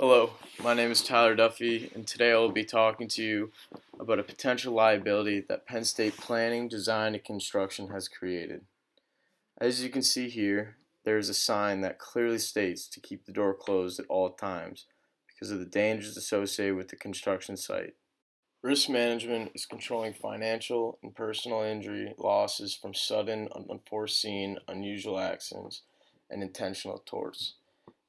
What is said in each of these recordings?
Hello, my name is Tyler Duffy, and today I will be talking to you about a potential liability that Penn State planning, design, and construction has created. As you can see here, there is a sign that clearly states to keep the door closed at all times because of the dangers associated with the construction site. Risk management is controlling financial and personal injury losses from sudden, unforeseen, unusual accidents and intentional torts.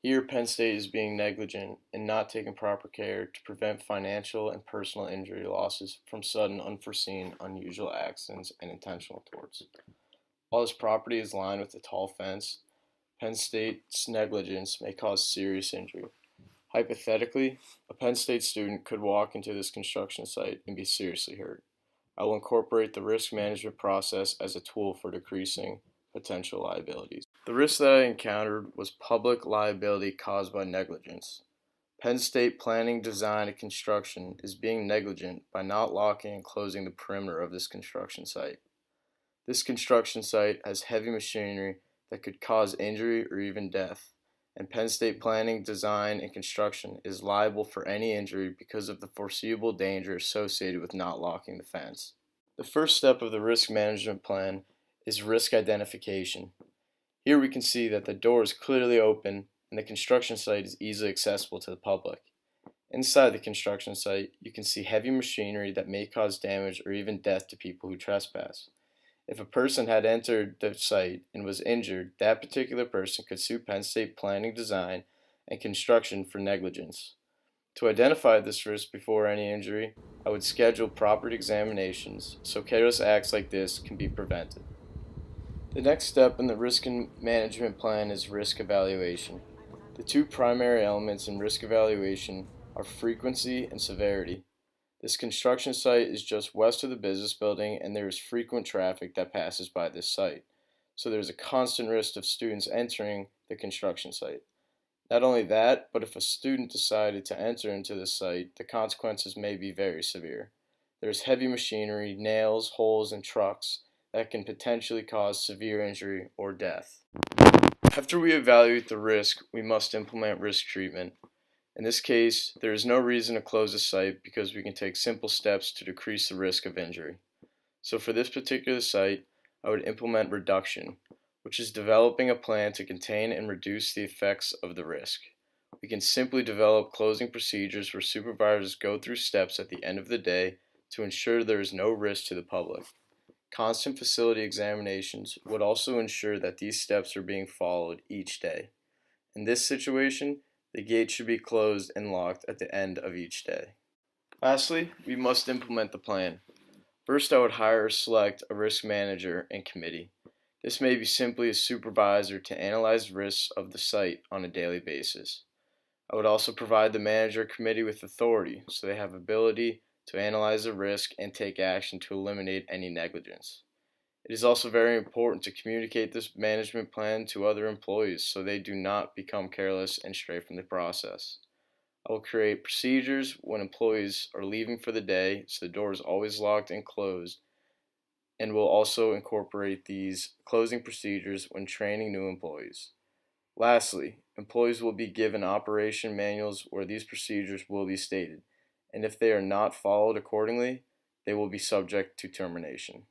Here, Penn State is being negligent and not taking proper care to prevent financial and personal injury losses from sudden, unforeseen, unusual accidents and intentional torts. While this property is lined with a tall fence, Penn State's negligence may cause serious injury. Hypothetically, a Penn State student could walk into this construction site and be seriously hurt. I will incorporate the risk management process as a tool for decreasing potential liabilities. The risk that I encountered was public liability caused by negligence. Penn State planning, design, and construction is being negligent by not locking and closing the perimeter of this construction site. This construction site has heavy machinery that could cause injury or even death, and Penn State planning, design, and construction is liable for any injury because of the foreseeable danger associated with not locking the fence. The first step of the risk management plan is risk identification. Here we can see that the door is clearly open and the construction site is easily accessible to the public. Inside the construction site, you can see heavy machinery that may cause damage or even death to people who trespass. If a person had entered the site and was injured, that particular person could sue Penn State planning, design, and construction for negligence. To identify this risk before any injury, I would schedule proper examinations so careless acts like this can be prevented. The next step in the risk management plan is risk evaluation. The two primary elements in risk evaluation are frequency and severity. This construction site is just west of the business building and there is frequent traffic that passes by this site. So there is a constant risk of students entering the construction site. Not only that, but if a student decided to enter into the site, the consequences may be very severe. There is heavy machinery, nails, holes, and trucks that can potentially cause severe injury or death. After we evaluate the risk, we must implement risk treatment. In this case, there is no reason to close the site because we can take simple steps to decrease the risk of injury. So for this particular site, I would implement reduction, which is developing a plan to contain and reduce the effects of the risk. We can simply develop closing procedures where supervisors go through steps at the end of the day to ensure there is no risk to the public. Constant facility examinations would also ensure that these steps are being followed each day. In this situation, the gate should be closed and locked at the end of each day. Lastly, we must implement the plan. First, I would hire or select a risk manager and committee. This may be simply a supervisor to analyze risks of the site on a daily basis. I would also provide the manager committee with authority so they have ability to analyze the risk and take action to eliminate any negligence. It is also very important to communicate this management plan to other employees so they do not become careless and stray from the process. I will create procedures when employees are leaving for the day so the door is always locked and closed, and will also incorporate these closing procedures when training new employees. Lastly, employees will be given operation manuals where these procedures will be stated, and if they are not followed accordingly, they will be subject to termination.